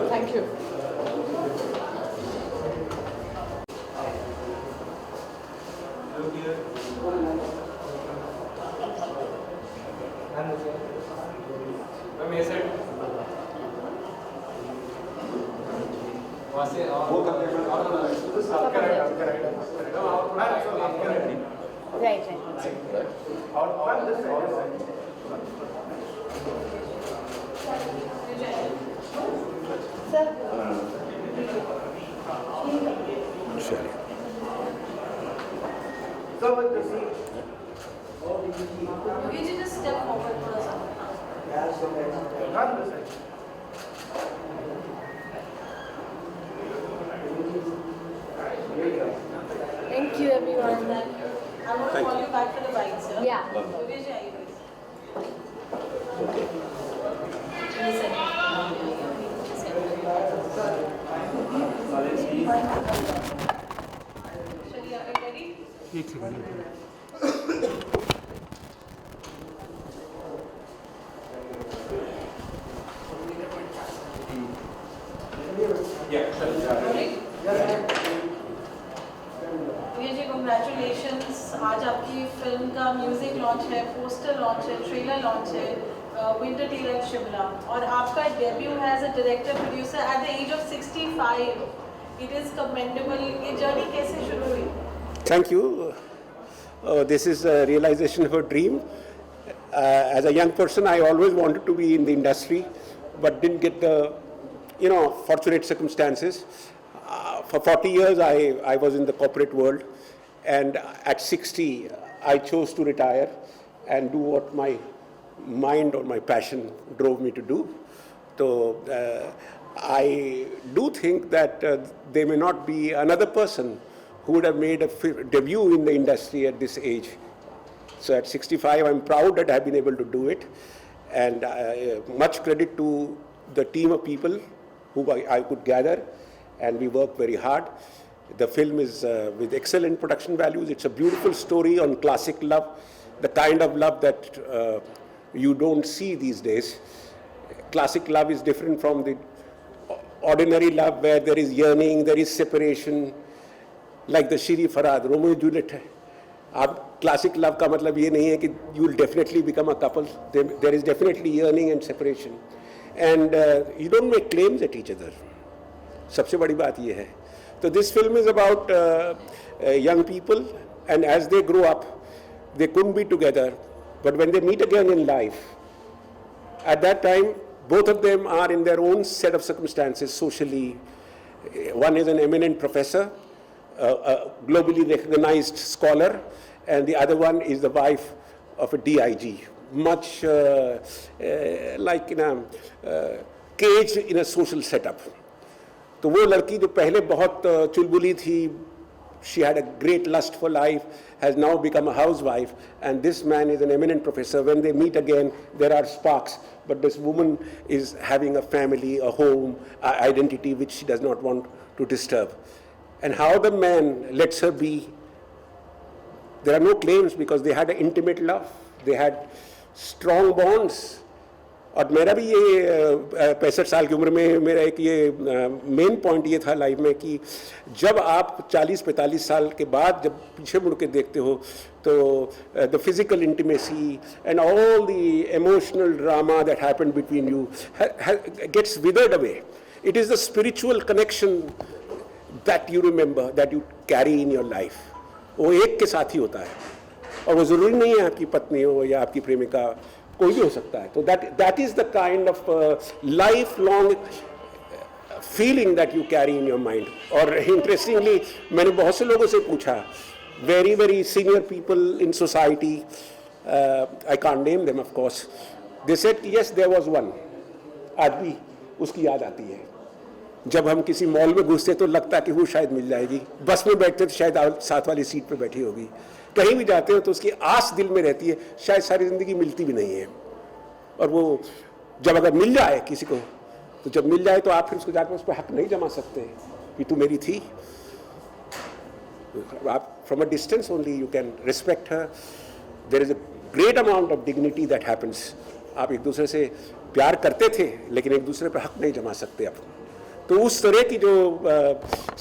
Thank you. Right. Sir. Yogi ji, just step forward थोड़ा सा. Thank you, everyone. I'm going to call you back for the bites, sir. Yeah. Yogi ji, आइए चलिए, are you ready? एक second. ये ji congratulations. आज आपकी film का music launch है, पोस्टर लॉन्च है, ट्रेलर लॉन्च है, विंटर टेल एट शिमला, और आपका डेब्यू है as a director producer at the age of 65. It is commendable. ये जर्नी कैसे शुरू हुई? Thank you. This is a realization of a dream. As a young person, I always wanted to be in the industry, but didn't get the, fortunate circumstances. For 40 years, I was in the corporate world, and at 60, I chose to retire and do what my mind or my passion drove me to do. So I do think that there may not be another person who would have made a debut in the industry at this age. So at 65, I'm proud that I've been able to do it, and much credit to the team of people who I could gather, and we worked very hard. The film is with excellent production values. It's a beautiful story on classic love, the kind of love that you don't see these days. Classic love is different from the ordinary love where there is yearning, there is separation, like the Shiri Farhad, Romeo and Juliet है. आप classic love का मतलब ये नहीं है कि you will definitely become a couple. There is definitely yearning and separation, and you don't make claims at each other. सबसे बड़ी बात ये है. So this film is about young people, and as they grow up, they couldn't be together, but when they meet again in life, at that time, both of them are in their own set of circumstances socially. One is an eminent professor, a globally recognized scholar, and the other one is the wife of a DIG, much like in a cage in a social setup. तो वो लड़की जो पहले बहुत चुलबुली थी, she had a great lust for life, has now become a housewife, and this man is an eminent professor. When they meet again, there are sparks, but this woman is having a family, a home, an identity which she does not want to disturb. And how the man lets her be, there are no claims because they had an intimate love, they had strong bonds. और मेरा भी ये 65 साल की उम्र में मेरा एक ये मेन पॉइंट ये था लाइफ में कि जब आप 40-45 साल के बाद जब पीछे मुड़ के देखते हो तो the physical intimacy and all the emotional drama that happened between you gets withered away. It is the spiritual connection that you remember, that you carry in your life. वो एक के साथ ही होता है, और वो ज़रूरी नहीं है आपकी पत्नी हो या आपकी प्रेमिका, कोई भी हो सकता है. तो that is the kind of lifelong feeling that you carry in your mind. और इंटरेस्टिंगली मैंने बहुत से लोगों से पूछा, very very senior people in society, I can't name them of course, they said yes there was one. आज भी उसकी याद आती है. जब हम किसी मॉल में घुसते तो लगता है कि वो शायद मिल जाएगी, बस में बैठते तो शायद साथ वाली सीट पे बैठी होगी, कहीं भी जाते हो तो उसकी आस दिल में रहती है, शायद सारी ज़िंदगी मिलती भी नहीं है. और वो जब अगर मिल जाए किसी को, तो जब मिल जाए तो आप फिर उसको जाकर उस पर हक नहीं जमा सकते. कि तू मेरी थी. From a distance only you can respect her. There is a great amount of dignity that happens. आप एक दूसरे से प्यार करते थे लेकिन एक दूसरे पर हक नहीं जमा सकते अब. तो उस तरह की जो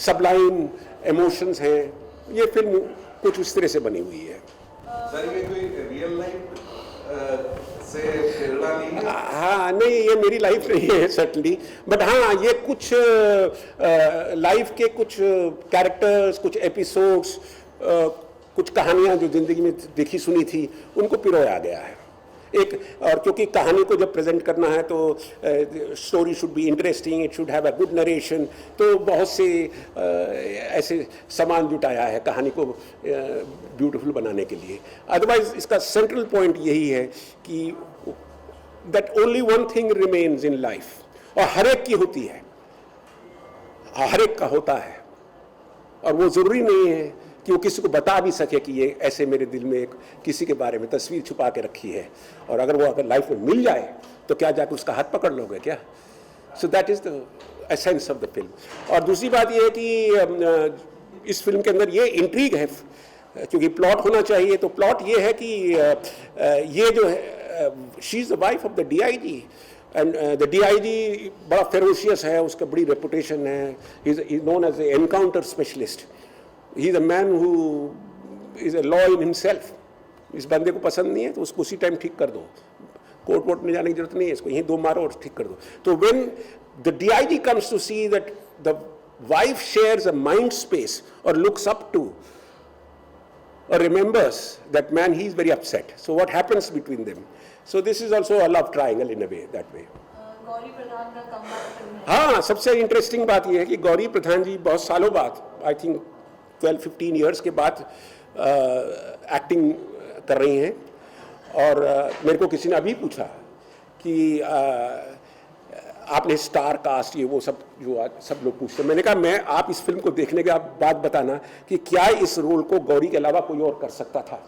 सबलाइन इमोशंस हैं, ये फिल्म कुछ उस तरह से बनी हुई है. सर ये कोई रियल लाइफ से प्रेरणा ली है? हाँ, नहीं, ये मेरी लाइफ नहीं है सर्टनली, बट हाँ, ये कुछ लाइफ के कुछ कैरेक्टर्स, कुछ एपिसोड्स, कुछ कहानियाँ जो ज़िंदगी में देखी सुनी थी, उनको पिरोया गया है. एक और क्योंकि कहानी को जब प्रेजेंट करना है तो story should be interesting, it should have a good narration, तो बहुत से ऐसे सामान जुटाया है कहानी को ब्यूटीफुल बनाने के लिए. अदरवाइज इसका सेंट्रल पॉइंट यही है कि that only one thing remains in life, और हर एक की होती है, हर एक का होता है, और वो ज़रूरी नहीं है कि वो किसी को बता भी सके कि ये ऐसे मेरे दिल में एक किसी के बारे में तस्वीर छुपा के रखी है, और अगर वो अगर लाइफ में मिल जाए तो क्या जाकर उसका हाथ पकड़ लोगे क्या? So that is the essence of the film. और दूसरी बात ये है कि इस फिल्म के अंदर ये इंट्रीग है, क्योंकि प्लॉट होना चाहिए, तो प्लॉट ये है कि ये जो है, she is the wife of the DIG, and the DIG बड़ा फेरोशियस है, उसका बड़ी रेपुटेशन है, is known as a encounter specialist. He is a man who is a law in himself. इस बंदे को पसंद नहीं है तो उसको उसी टाइम ठीक कर दो, कोर्ट वोट में जाने की जरूरत नहीं है, इसको यहीं दो मारो और ठीक कर दो. तो when the DIG comes to see that the wife shares a mind space or looks up to or remembers that man, he is very upset. So what happens between them? So this is also a love triangle in a way, that way. Gauri प्रधान का comeback film है. हाँ, सबसे interesting बात यह है कि गौरी प्रधान जी बहुत सालों बाद, आई थिंक 12-15 ईयर्स के बाद एक्टिंग कर रही हैं. और मेरे को किसी ने अभी पूछा कि आपने स्टार कास्ट ये वो सब जो आज सब लोग पूछते हैं. मैंने कहा मैं आप इस फिल्म को देखने के बाद बताना कि क्या इस रोल को गौरी के अलावा कोई और कर सकता था.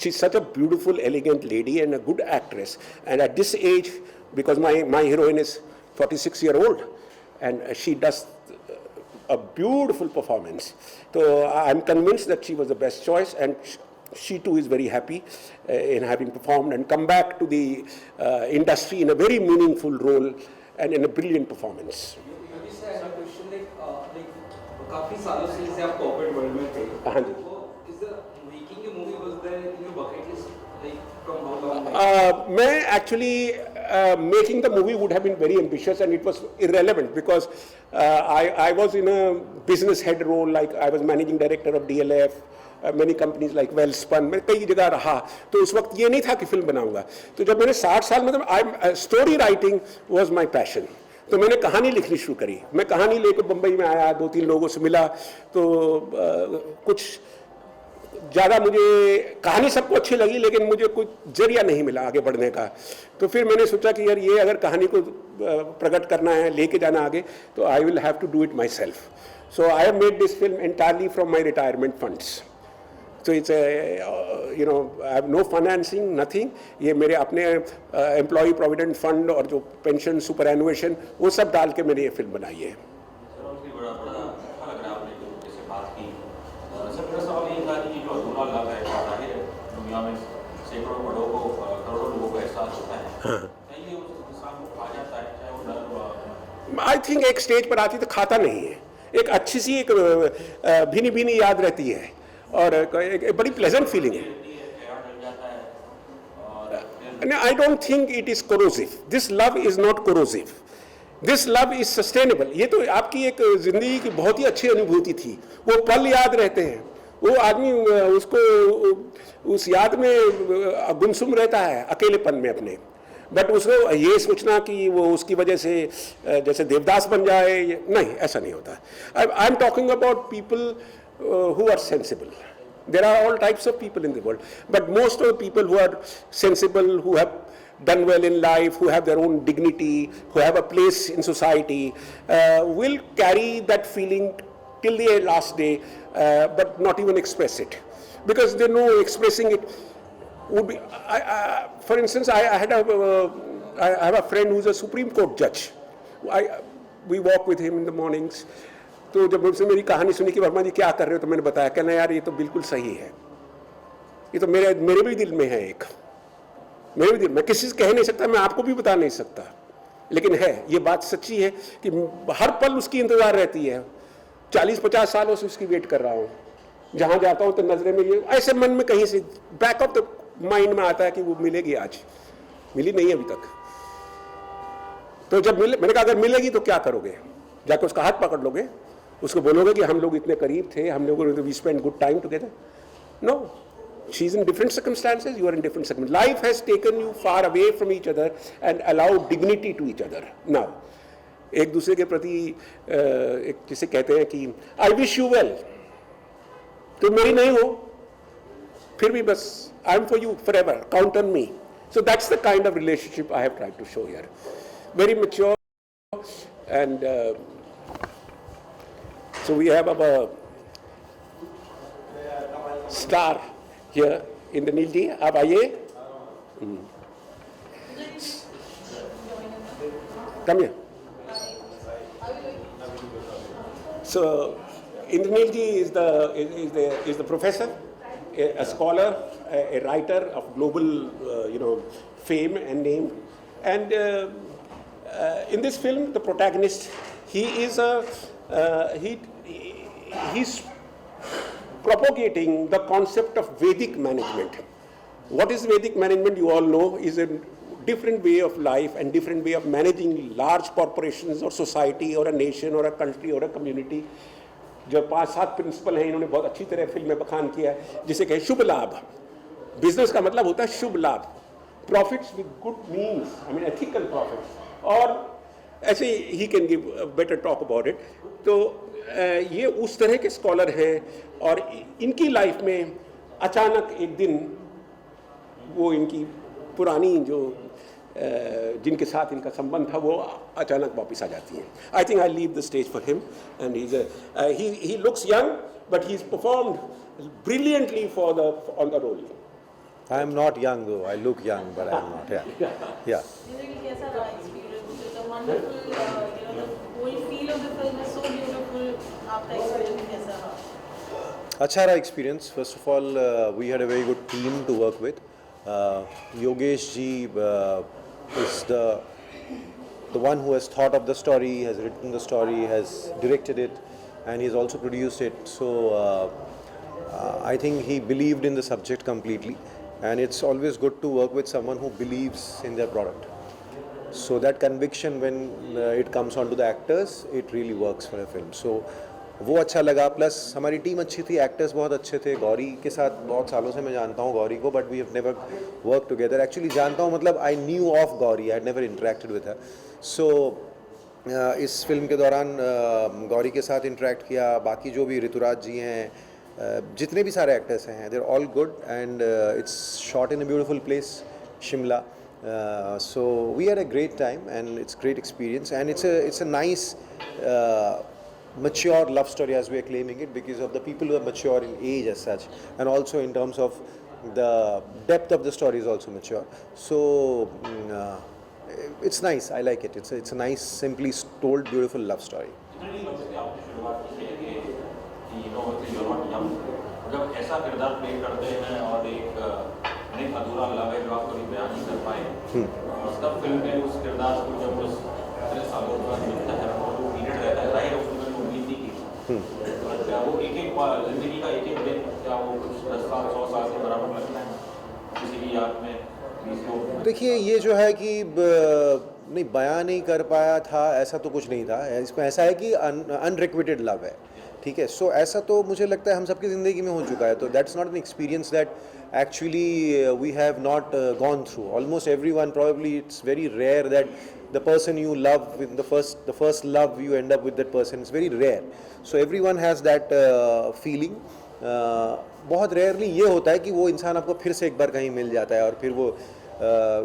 She is such a beautiful elegant lady and a good actress, and at this age, because my heroine is 46 year old and she does a beautiful performance. So I'm convinced that she was the best choice, and she too is very happy in having performed and come back to the industry in a very meaningful role and in a brilliant performance. काफी सालों से जैसे आप corporate world में थे, हाँ जी. Making a movie was there in your bucket list, like from how long? मैं actually making the movie would have been very ambitious, and it was irrelevant because I was in a business head role, like I was managing director of DLF, many companies like Wellspun, मैं कई जगह रहा. तो उस वक्त ये नहीं था कि फिल्म बनाऊंगा. तो जब मैंने 60 साल मतलब story writing was my passion, तो मैंने कहानी लिखनी शुरू करी. मैं कहानी लेकर बम्बई में आया, 2-3 लोगों से मिला, तो कुछ ज़्यादा मुझे कहानी सबको अच्छी लगी, लेकिन मुझे कुछ जरिया नहीं मिला आगे बढ़ने का. तो फिर मैंने सोचा कि यार ये अगर कहानी को प्रकट करना है, लेके जाना आगे, तो I will have to do it myself. So I have made this film entirely from my retirement funds. तो it's I have no financing, nothing. ये मेरे अपने एम्प्लॉय प्रोविडेंट फंड और जो पेंशन सुपर एनुएशन वो सब डाल के मैंने ये फिल्म बनाई है. आई थिंक एक स्टेज पर आती तो खाता नहीं है, एक अच्छी सी एक भीनी भीनी याद रहती है, और एक बड़ी प्लेजेंट फीलिंग है. I don't think it is corrosive. This love is not corrosive. This love is sustainable. ये तो आपकी एक जिंदगी की बहुत ही अच्छी अनुभूति थी. वो पल याद रहते हैं, वो आदमी उसको उस याद में गुमसुम रहता है अकेलेपन में अपने. बट उसको ये सोचना कि वो उसकी वजह से जैसे देवदास बन जाए, नहीं, ऐसा नहीं होता. I am talking about people who are sensible. There are all types of people in the world, but most of the people who are sensible, who have done well in life, who have their own dignity, who have a place in society, will carry that feeling till their last day, but not even express it, because they know expressing it would be. For instance, I have a friend who's a Supreme Court judge. We walk with him in the mornings. तो जब मुझसे मेरी कहानी सुनी कि वर्मा जी क्या कर रहे हो, तो मैंने बताया, कहना यार ये तो बिल्कुल सही है, ये तो मेरे भी दिल में है, एक मेरे भी दिल, मैं किसी से कह नहीं सकता, मैं आपको भी बता नहीं सकता, लेकिन है, ये बात सच्ची है कि हर पल उसकी इंतजार रहती है। 40-50 सालों से उसकी वेट कर रहा हूँ, जहाँ जाता हूँ तो नजरें में ये ऐसे मन में कहीं से बैक ऑफ द माइंड में आता है कि वो मिलेगी, आज मिली नहीं अभी तक। तो जब मिले, मैंने कहा अगर मिलेगी तो क्या करोगे, जाके उसका हाथ पकड़ लोगे, उसको बोलोगे कि हम लोग इतने करीब थे, हम लोग we spend good time together? No, she is in different circumstances, you are in different circum, life has taken you far away from each other and allowed dignity to each other. Now एक दूसरे के प्रति एक जिसे कहते हैं कि I wish you well, तुम मेरी नहीं हो फिर भी बस I am for you forever, count on me. So that's the kind of relationship I have tried to show here, very mature and so we have our star here in the Nil ji. आप आइए, come here. So Indranil ji is the professor, a scholar, a writer of global fame and name, and in this film, the protagonist, he's propagating the concept of Vedic management. What is Vedic management? You all know, is a different way of life and different way of managing large corporations or society or a nation or a country or a community. जो 5-7 principal हैं, इन्होंने बहुत अच्छी तरह film में बखान किया है, जिसे कहे शुभ लाभ। बिजनेस का मतलब होता है शुभ लाभ, profits with good means, I mean ethical profits, और ऐसे he can give better talk about it. तो ये उस तरह के स्कॉलर हैं, और इनकी लाइफ में अचानक एक दिन वो इनकी पुरानी जो जिनके साथ इनका संबंध था वो अचानक वापस आ जाती हैं। I think I leave the stage for him, and he looks young but he is performed brilliantly for the on the role. I am not young though. I look young, but I am not. Yeah. कैसा रहा experience? The wonderful, the whole feel of the film is so beautiful. आपका experience कैसा रहा? अच्छा रहा experience. First of all, we had a very good team to work with. Yogesh ji is the one who has thought of the story, has written the story, has directed it, and he's also produced it. So I think he believed in the subject completely. And it's always good to work with someone who believes in their product. So that conviction, when it comes onto the actors, it really works for a film. So वो अच्छा लगा, plus हमारी team अच्छी थी, actors बहुत अच्छे थे। गौरी के साथ बहुत सालों से मैं जानता हूँ गौरी को, but we have never work together. Actually जानता हूँ मतलब I knew of Gauri, I had never interacted with her. So इस फिल्म के दौरान गौरी के साथ इंटरेक्ट किया, बाकी जो भी ऋतुराज जी हैं, जितने भी सारे एक्टर्स हैं, there all good, and it's shot in a beautiful place, Shimla. So we had a great time, and it's great experience, and it's a nice mature love story as we are claiming it, because of the people who are mature in age as such, and also in terms of the depth of the story is also mature. So it's nice, I like it. It's a nice, simply told, beautiful love story. जब ऐसा किरदार play करते हैं और एक अधूरा love है जो आप कभी बयान नहीं कर पाए, तब फिल्म में उस किरदार को जब उस इतने सालों बाद मिलता है और वो पीरियड रहता है, जाहिर है उसमें मैंने उम्मीद नहीं की, वो एक जिंदगी का एक दिन, क्या वो कुछ 10 साल 100 साल के बराबर लगता है किसी की याद में? देखिए, ये जो है कि नहीं बयान नहीं कर पाया था, ऐसा तो कुछ नहीं था। इसमें ऐसा है कि अनरिक्विटेड लव है, ठीक है। सो ऐसा तो मुझे लगता है हम सबकी ज़िंदगी में हो चुका है, तो that's not an experience that actually we have not gone through. Almost everyone, probably it's very rare that the person you love, with the first love you end up with that person, it's very rare. So everyone has that feeling. बहुत rarely ये होता है कि वो इंसान आपको फिर से एक बार कहीं मिल जाता है और फिर वो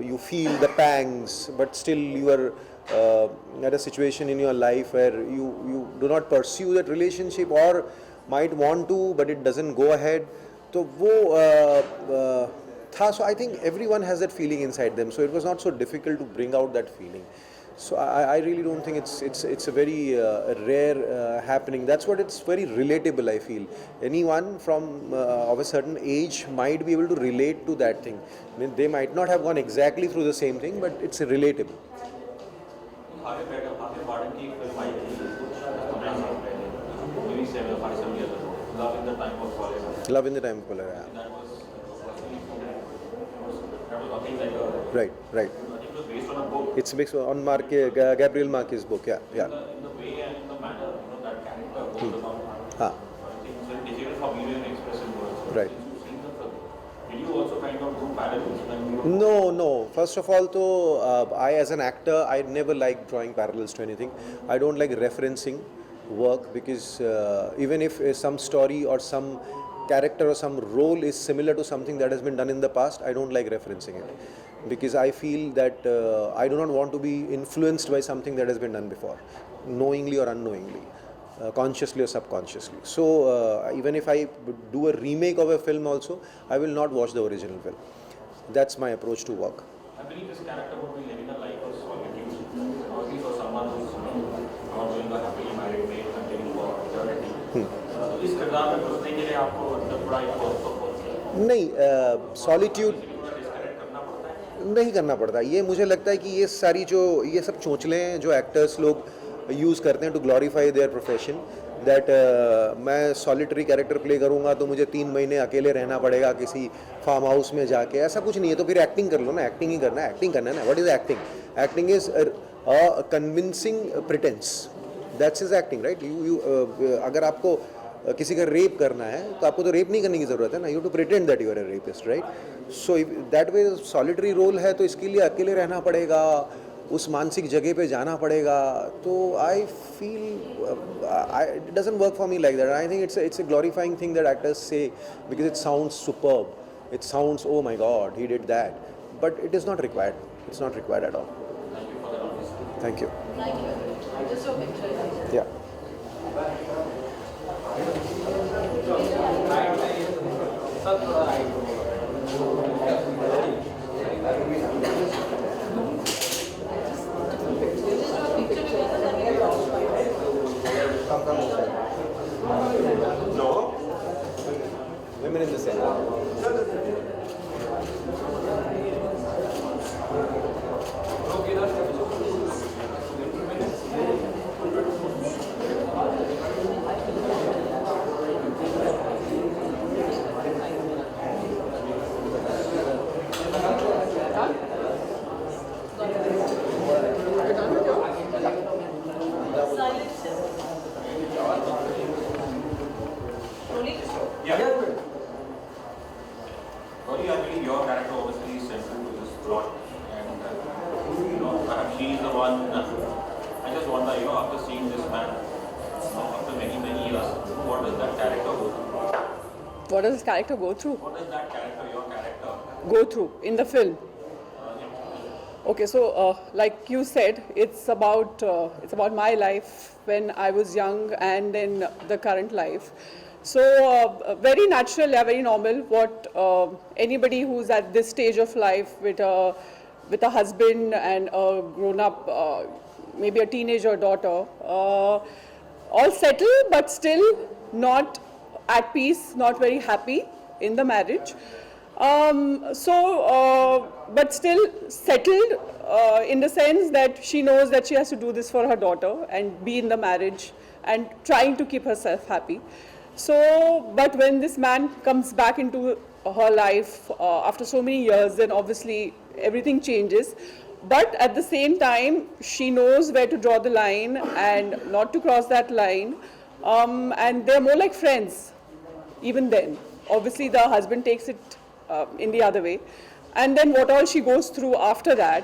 you feel the pangs, but still you are at a situation in your life where you do not pursue that relationship, or might want to but it doesn't go ahead. तो वो था. So I think everyone has that feeling inside them, so it was not so difficult to bring out that feeling. So I really don't think it's a very rare happening. That's what it's very relatable. I feel anyone from of a certain age might be able to relate to that thing. I mean, they might not have gone exactly through the same thing, but it's relatable. Harvey Barden की film आई थी कुछ 15 साल पहले, maybe 7 years ago, Love in the Time of Cholera. Love in the Time of Cholera. That was nothing like a. Right, right. It was based on a book. It's based on Gabriel Marquez's book. Yeah, yeah. In the way and in the manner, that character goes about. Huh. It's very difficult for me to express in words. Right. Since you've seen the film, did you also kind of do parallels when you were? No. First of all, I as an actor, I never like drawing parallels to anything. I don't like referencing work because even if some story or some character or some role is similar to something that has been done in the past, I don't like referencing it because I feel that I do not want to be influenced by something that has been done before, knowingly or unknowingly. Consciously or subconsciously. So even if I do a remake of a film also, I will not watch the original film. That's my approach to work. I believe this character would be living a life of solitude, only for someone who's not doing a happily married mate and living for eternity. इस किरदार में घुसने के लिए आपको बड़ा एक नहीं, सॉलिट्यूड नहीं करना पड़ता. ये मुझे लगता है कि ये सब चोंचले हैं जो एक्टर्स लोग यूज़ करते हैं to glorify their profession. That मैं सॉलिटरी कैरेक्टर प्ले करूँगा तो मुझे 3 महीने अकेले रहना पड़ेगा किसी फार्म हाउस में जाके. ऐसा कुछ नहीं है. तो फिर एक्टिंग कर लो ना. एक्टिंग ही करना है. एक्टिंग करना है ना. What is acting? Acting is a convincing pretence. That's is acting, right? अगर आपको किसी का रेप करना है तो आपको तो रेप नहीं करने की ज़रूरत है ना. You to pretend that you are a rapist, right? So that way solitary role है तो इसके लिए अकेले रहना पड़ेगा, उस मानसिक जगह पे जाना पड़ेगा. तो I feel it doesn't work for me like that. I think it's a glorifying thing that actors से because it sounds superb. It sounds oh my God he did that, but it is not required. It's not required at all. Thank you. Thank you. Just your picture. या No. Women in the center. Gauri, I believe your character obviously is central to this plot, and perhaps she is the one. I just wonder, after seeing this man, after many years, what does that character go through? What does this character go through? What does that character, your character, Go through in the film? Okay, so like you said, it's about my life when I was young and then the current life. So very natural, yeah, very normal. What anybody who's at this stage of life with a husband and a grown-up, maybe a teenager daughter, all settled but still not at peace, not very happy in the marriage. But still settled in the sense that she knows that she has to do this for her daughter and be in the marriage and trying to keep herself happy. So, but when this man comes back into her life after so many years, then obviously everything changes. But at the same time, she knows where to draw the line and not to cross that line. And they're more like friends, even then. Obviously, the husband takes it in the other way. And then what all she goes through after that,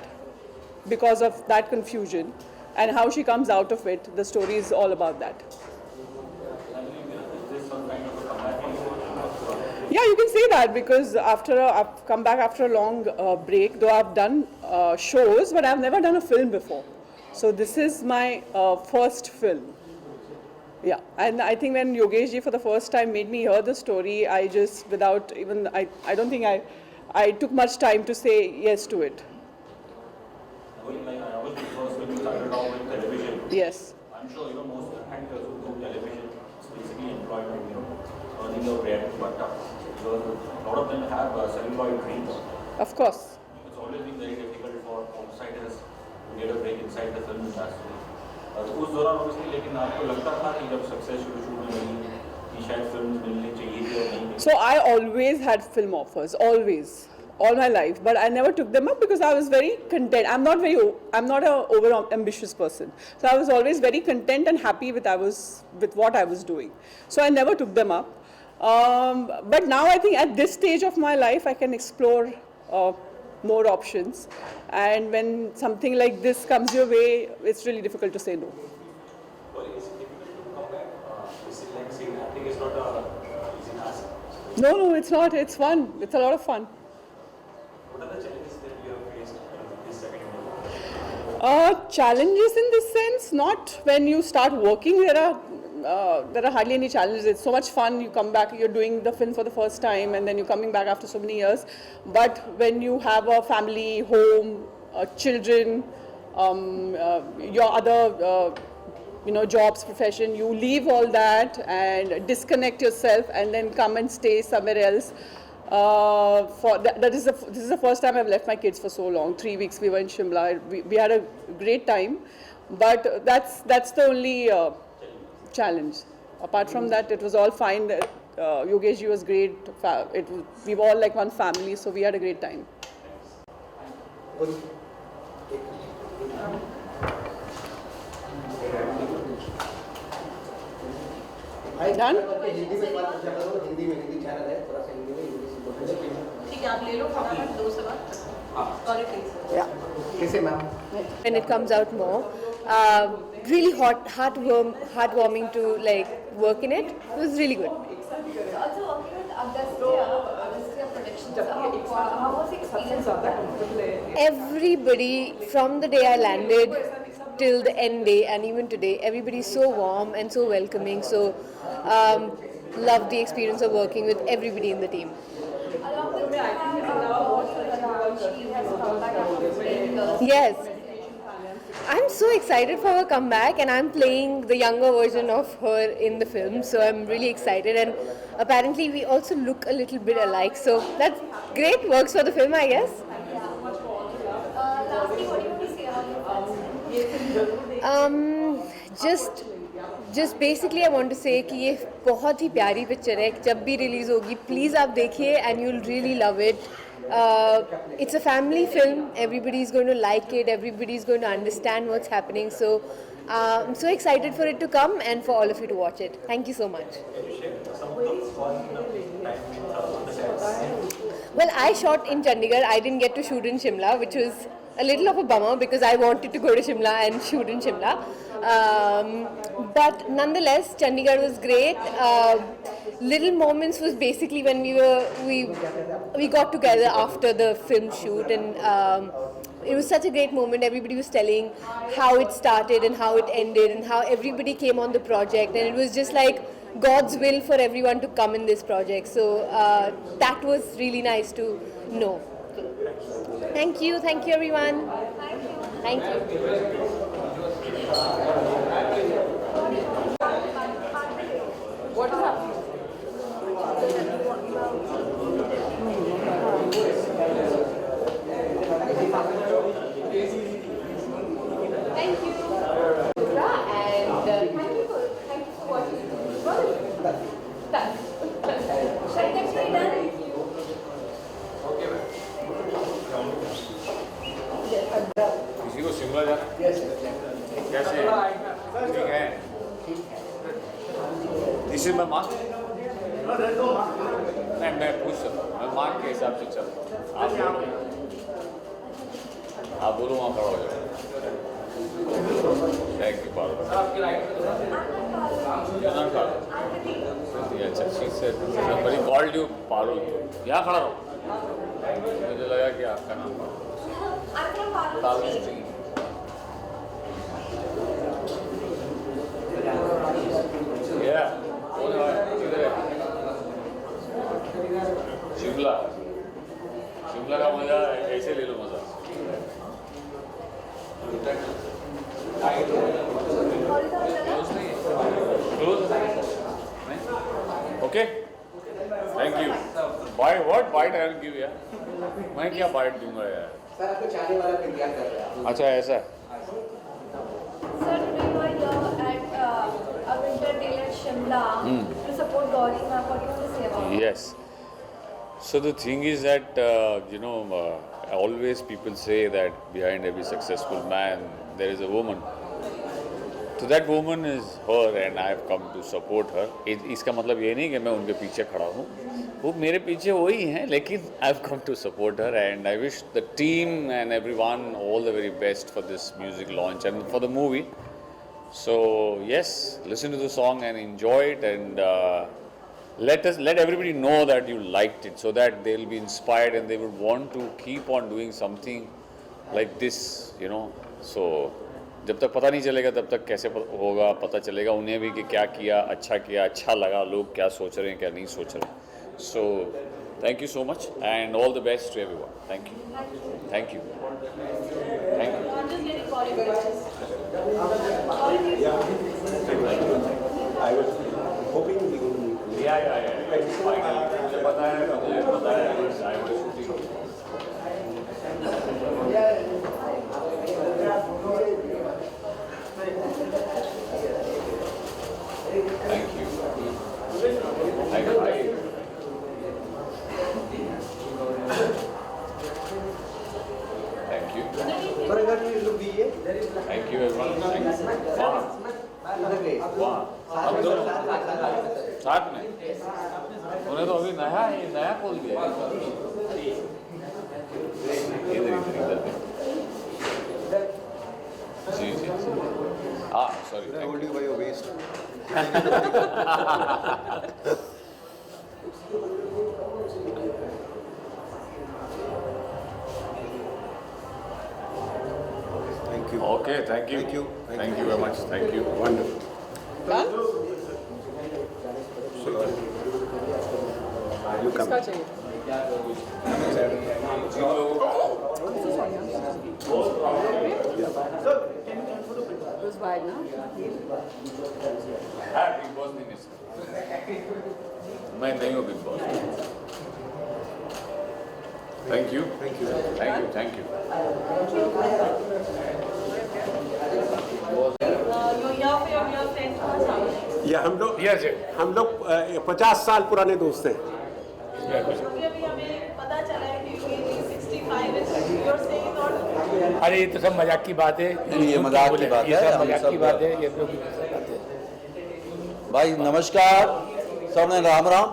because of that confusion, and how she comes out of it, the story is all about that. Yeah, you can say that because I've come back after a long break, though I've done shows, but I've never done a film before. So this is my first film. Yeah, and I think when Yogesh ji for the first time made me hear the story, I just, without even, I don't think I took much time to say yes to it. I was because when you Yes. I'm sure most actors who do television is basically employment, earning your bread and butter. Because a lot of them have celluloid dreams. Of course. It's always been very difficult for outsiders to get a break inside the film industry. तो उस दौरान obviously लेकिन आपको लगता था कि जब success शुरू में मिली कि शायद फिल्म मिलनी चाहिए थी और नहीं मिली? So I always had film offers, always, all my life, but I never took them up because I was very content. I'm not a over ambitious person, so I was always very content and happy with what I was doing. So I never took them up. But now I think at this stage of my life, I can explore more options. And when something like this comes your way, it's really difficult to say no. Well, is it difficult to come back? Is it like saying acting is not a easy task? No, it's not. It's fun. It's a lot of fun. What are the challenges that you have faced in this second movie? Challenges in this sense, not when you start working. There are hardly any challenges. It's so much fun. You come back, you're doing the film for the first time, and then you're coming back after so many years. But when you have a family, home, children, your other jobs, profession, you leave all that and disconnect yourself and then come and stay somewhere else. This is the first time I've left my kids for so long. 3 weeks we were in Shimla. We had a great time, but that's the only challenge. Apart from that, it was all fine. Yogesh ji was great. We were all like one family, so we had a great time. Done? ठीक है, आप ले लो फटाफट 2 सवाल. Sorry, please. When it comes out more, really heartwarming to like work in it. It was really good. Also working with Agastya Productions, how was the experience of that? Everybody, from the day I landed till the end day and even today, everybody is so warm and so welcoming. So loved the experience of working with everybody in the team. Along with that, she has come back after playing girls. Yes. I'm so excited for her comeback, and I'm playing the younger version of her in the film, so I'm really excited. And apparently we also look a little bit alike, so that's great. Works for the film, I guess. Lastly, what do you want to say about your fans? Just basically I want to say कि ये बहुत ही प्यारी picture है. जब भी release होगी please आप देखिए and you'll really love it. It's a family film. Everybody is going to like it. Everybody is going to understand what's happening. So I'm so excited for it to come and for all of you to watch it. Thank you so much. Well, I shot in Chandigarh. I didn't get to shoot in Shimla, which was a little of a bummer because I wanted to go to Shimla and shoot in Shimla. But nonetheless, Chandigarh was great. Little Moments was basically when we got together after the film shoot, and it was such a great moment. Everybody was telling how it started and how it ended and how everybody came on the project, and it was just like God's will for everyone to come in this project. So that was really nice to know. Thank you everyone. Thank you. What is happening? Thank you. And thank you for watching. Done. Shall we get done? किसी को शिमला जाना? कैसे? ठीक है. This is my mark. नहीं, मैं पूछ सकता हूँ. मैं मार्क के हिसाब से चलता हूँ. आप बोलो वहाँ खड़ा हो जाओ. Thank you, Parul. You're not Parul. अच्छा, she said somebody called you Parul. यहाँ खड़ा रहो. मुझे लगा कि आपका नाम Parul. I'm from Parul Parul Street. Street. Yeah. कौन है? किधर है? शिमला. शिमला का मजा ऐसे ले लो मजा. Okay thank you bite what bite I will give यार मैं क्या बाइट दूंगा यार सर आपको चाहने वाला तैयार कर रहा है अच्छा ऐसा Sir, today you are here at a winter day at Shimla to support Gauri ma'am. What do you want to say about it? Yes. So the thing is that, always people say that behind every successful man, there is a woman. So that woman is her and I have come to support her. इसका मतलब ये नहीं कि मैं उनके पीछे खड़ा हूँ वो मेरे पीछे वही हैं लेकिन I have come to support her and I wish the team and everyone all the very best for this music launch and for the movie. So yes, listen to the song and enjoy it and let everybody know that you liked it so that they'll be inspired and they would want to keep on doing something like this, you know. So जब तक पता नहीं चलेगा तब तक कैसे होगा पता चलेगा उन्हें भी कि क्या किया अच्छा लगा लोग क्या सोच रहे हैं क्या नहीं सोच रहे हैं so thank you so much and all the best to everyone thank you I'm just getting choreographed. I was hoping we would meet. या मुझे पता है Thank you. Thank you. पर अगर ये लोग भी ये Thank you everyone. Thank you. हम दोनों साथ में उन्हें तो अभी नया खोल दिया इधर जी sorry I hold you by your waist. Thank you. Okay, thank you. Thank you. Thank you very much. Thank you. Wonderful. You come. किसका चाहिए? Those bag, na? Big boss नहीं मिस मैं नहीं हूँ big boss thank you You're here for your real friends. ये हम लोग 50 साल पुराने दोस्त हैं क्योंकि अभी हमें पता चला है कि ये 65 is you're saying not अरे ये तो सब मजाक की बात है ये मजाक की बात है सब मजाक की बात है ये तो भाई नमस्कार सबने राम राम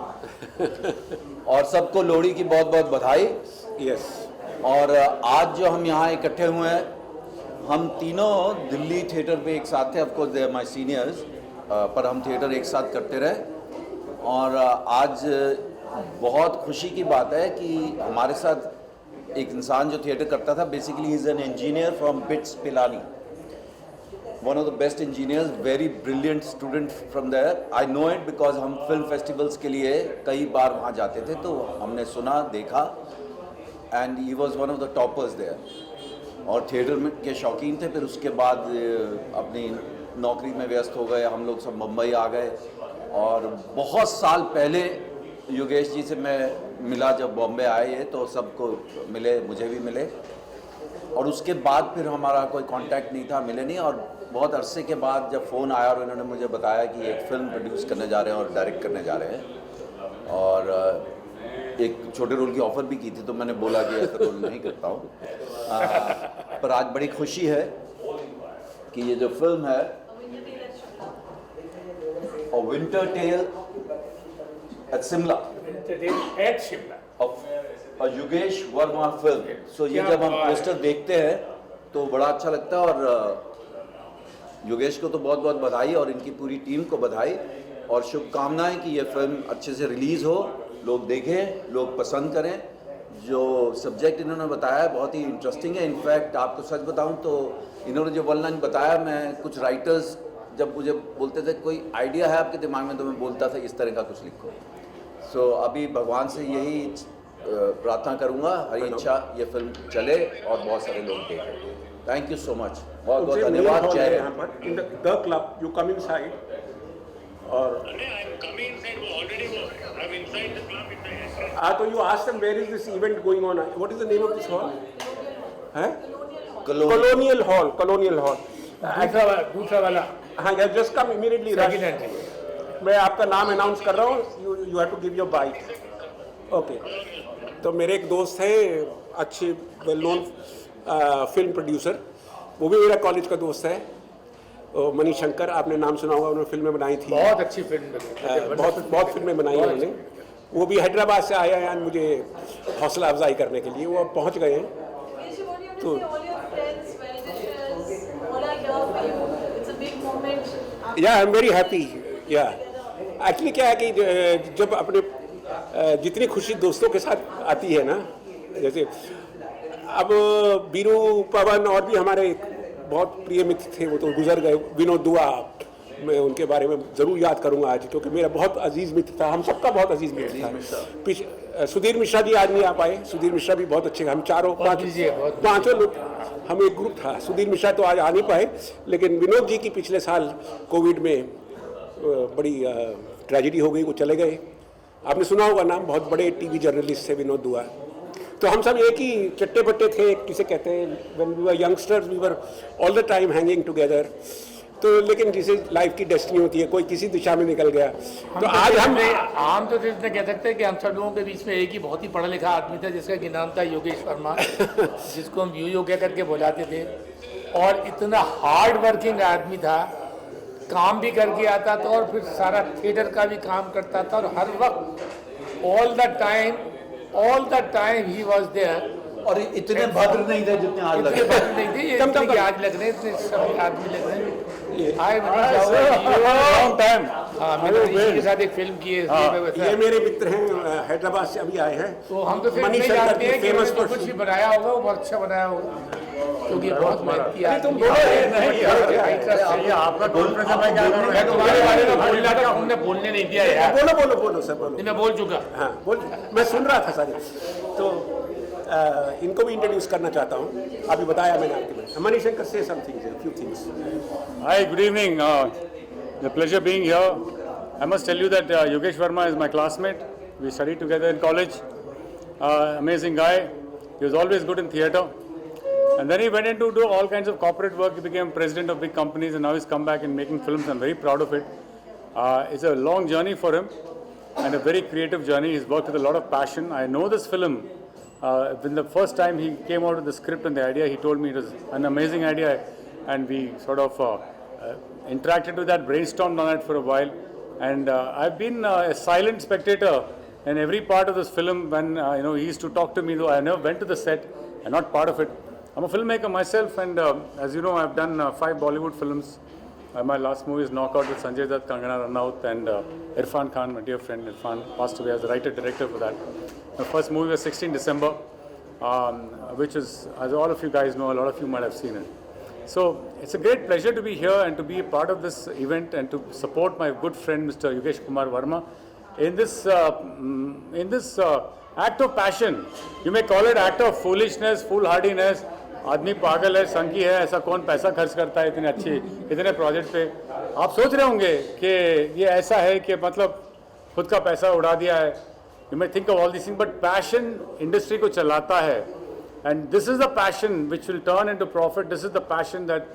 और सबको लोहड़ी की बहुत बहुत बधाई यस और आज जो हम यहाँ इकट्ठे हुए हैं हम तीनों दिल्ली थिएटर पे एक साथ थे of course they are my seniors पर हम थिएटर एक साथ करते रहे और आज बहुत खुशी की बात है कि हमारे साथ एक इंसान जो थिएटर करता था basically he is an engineer from BITS Pilani one of the best engineers very brilliant student from there I know it because हम फिल्म फेस्टिवल्स के लिए कई बार वहाँ जाते थे तो हमने सुना देखा and he was one of the toppers there और थिएटर में के शौकीन थे फिर उसके बाद अपनी नौकरी में व्यस्त हो गए हम लोग सब मुंबई आ गए और बहुत साल पहले योगेश जी से मैं मिला जब बॉम्बे आए ये तो सबको मिले मुझे भी मिले और उसके बाद फिर हमारा कोई कांटेक्ट नहीं था मिले नहीं और बहुत अरसे के बाद जब फ़ोन आया और इन्होंने मुझे बताया कि एक फ़िल्म प्रोड्यूस करने जा रहे हैं और डायरेक्ट करने जा रहे हैं और एक छोटे रोल की ऑफ़र भी की थी तो मैंने बोला कि ऐसा रोल नहीं करता हूँ पर आज बड़ी खुशी है कि ये जो फिल्म है और winter tale at Shimla at Shimla और योगेश वर्मा फिल्म सो ये जब हम पोस्टर देखते हैं तो बड़ा अच्छा लगता है और योगेश को तो बहुत बहुत बधाई और इनकी पूरी टीम को बधाई और शुभकामनाएं कि ये फिल्म अच्छे से रिलीज़ हो लोग देखें लोग पसंद करें जो सब्जेक्ट इन्होंने बताया है बहुत ही इंटरेस्टिंग है इनफैक्ट आपको सच बताऊं तो इन्होंने जो वर्णन बताया मैं कुछ राइटर्स जब मुझे बोलते थे कोई आइडिया है आपके दिमाग में तो मैं बोलता था इस तरह का कुछ लिखो सो अभी भगवान से यही प्रार्थना करूंगा हरी इच्छा ये फिल्म चले और बहुत सारे लोग देखें थैंक यू सो मच बहुत बहुत धन्यवाद जय यहाँ पर in the club you come inside और So you asked them where is this event going on? What is the name of this hall? Colonial Hall. Colonial Hall. दूसरा वाला हाँ, you just come immediately. Second entry मैं आपका नाम announce कर रहा हूँ. You have to give your bite. Okay. तो मेरे एक दोस्त हैं, अच्छे वेल नोन फिल्म प्रोड्यूसर, वो भी मेरा कॉलेज का दोस्त है, मनीष शंकर. आपने नाम सुना होगा, उन्होंने फिल्में बनाई थी. बहुत अच्छी फिल्म बनी. बहुत फिल्में बनाई उन्होंने. वो भी हैदराबाद से आए हैं मुझे हौसला अफजाई करने के लिए. वो अब पहुँच गए हैं. तो या आई एम वेरी हैप्पी. या एक्चुअली क्या है कि जब अपने जितनी खुशी दोस्तों के साथ आती है ना, जैसे अब बीरू, पवन और भी हमारे बहुत प्रिय मित्र थे, वो तो गुजर गए. विनोद दुआ, मैं उनके बारे में ज़रूर याद करूंगा आज, क्योंकि मेरा बहुत अजीज़ मित्र था. हम सबका बहुत अजीज़ मित्र था. सुधीर मिश्रा जी आज नहीं आ पाए. सुधीर मिश्रा भी बहुत अच्छे. हम पांचों लोग, हम एक ग्रुप था. सुधीर मिश्रा तो आज आ नहीं पाए, लेकिन विनोद जी की पिछले साल कोविड में बड़ी ट्रेजेडी हो गई, वो चले गए. आपने सुना होगा नाम, बहुत बड़े टीवी जर्नलिस्ट थे विनोद दुआ. तो हम सब एक ही चट्टे बट्टे थे, किसे कहते हैं, when we were youngsters we were all the time hanging together. तो लेकिन जिसे लाइफ की डेस्टिनी होती है, कोई किसी दिशा में निकल गया. तो आज हम तो इतना कह सकते हैं कि हम सब लोगों के बीच में एक ही बहुत ही पढ़ा लिखा आदमी था, जिसका कि नाम था योगेश वर्मा, जिसको हम यू कह करके बुलाते थे. और इतना हार्ड वर्किंग आदमी था, काम भी करके आता था और फिर सारा थिएटर का भी काम करता था. और हर वक्त all the time he was there. और इतने भद्र नहीं थे जितने आज लग रहे. भद्र नहीं थे, ये इतने कि आज लग रहे हैं, इतने सब आदमी लग रहे हैं. Long time. हाँ, मैंने के साथ एक फिल्म की है. ये मेरे मित्र हैं, हैदराबाद से अभी आए हैं. तो हम तो फिर नहीं जानते हैं कि कुछ भी बनाया होगा, वो बहुत अच्छा बनाया होगा, क्योंकि बहुत मेहनत किया. तुम बोलो आपका तुम्हारे बारे में बोलना था, तुमने बोलने नहीं दिया यार. बोलो सर, बोलो. मैं बोल चुका. हाँ बोल, मैं सुन रहा था सारे. तो इनको भी इंट्रोड्यूस करना चाहता हूँ. अभी बताया मैंने आपके बारे में. मनीष शंकर, से something, few things. Hi, good evening. The pleasure being here. I must tell you that Yogesh Verma is my classmate. We studied together in college. Amazing guy. He was always good in theatre. And then he went into do all kinds of corporate work. He became president of big companies, and now he's come back and making films. I'm very proud of it. It's a long journey for him and a very creative journey. He's worked with a lot of passion. I know this film. When the first time he came out with the script and the idea, he told me it was an amazing idea, and we sort of interacted with that, brainstormed on it for a while. And I've been a silent spectator in every part of this film. When he used to talk to me, though I never went to the set. I'm not part of it. I'm a filmmaker myself, and as you know, I've done 5 Bollywood films. My last movie is Knockout with Sanjay Dutt, Kangana Ranaut, and Irfan Khan, my dear friend Irfan, passed away as a writer-director for that. My first movie was 16 December, which is, as all of you guys know, a lot of you might have seen it. So it's a great pleasure to be here and to be a part of this event and to support my good friend Mr. Yogesh Kumar Verma in this act of passion. You may call it act of foolishness, foolhardiness. आदमी पागल है, संकी है, ऐसा कौन पैसा खर्च करता है इतने प्रोजेक्ट पे. आप सोच रहे होंगे कि ये ऐसा है कि मतलब खुद का पैसा उड़ा दिया है. You may think of all these things, but passion industry को चलाता है. And this is the passion which will turn into profit. This is the passion that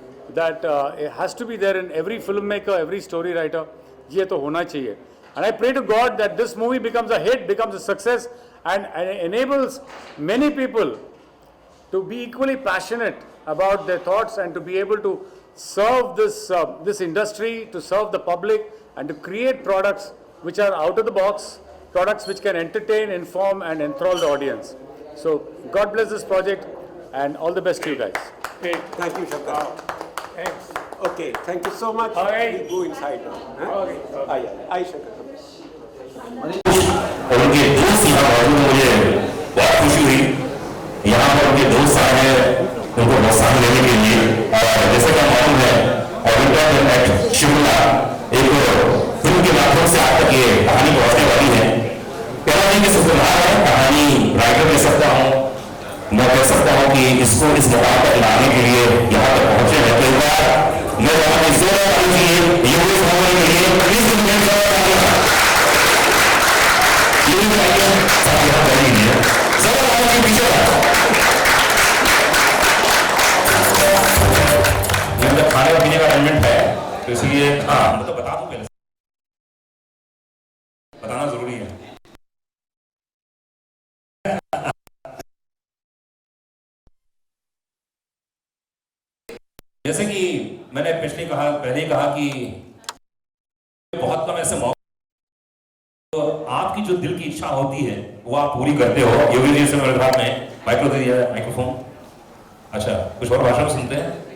it has to be there in every filmmaker, every story writer. ये तो होना चाहिए. And I pray to God that this movie becomes a hit, becomes a success, and enables many people to be equally passionate about their thoughts and to be able to serve this industry, to serve the public, and to create products which are out of the box, products which can entertain, inform, and enthrall the audience. So God bless this project, and all the best to you guys. Okay, thank you, Shankar. Thanks. Okay, thank you so much. All right. We go inside now. Huh? Okay. Aye, Shankar. और उनके दोस्त यहाँ मौजूद, मुझे बहुत खुशी हुई. यहाँ पर उनके दोस्त आए हैं उनको प्रोत्साहन देने के लिए. और जैसे कि मालूम है, विंटर एट शिमला एक फिल्म के माध्यम से आप तक ये कहानी पहुंचने वाली है. पहला दिन की शुक्रवार है, कहानी राइटर कह सकता हूँ, मैं कह सकता हूँ कि इसको इस मुकाम तक लाने के लिए यहाँ तक पहुंचे हैं. तो मैं वहाँ की जोर योगेश वर्मा के लिए प्लीज असाइनमेंट है, तो इसलिए हाँ मैं तो बता दूं, पहले बताना जरूरी है। जैसे कि मैंने पहले ही कहा कि बहुत कम ऐसे मौके, तो आपकी जो दिल की इच्छा होती है वो आप पूरी करते हो। योगी जी से मेरे हाथ में माइक्रोफोन। अच्छा, कुछ और भाषण सुनते हैं।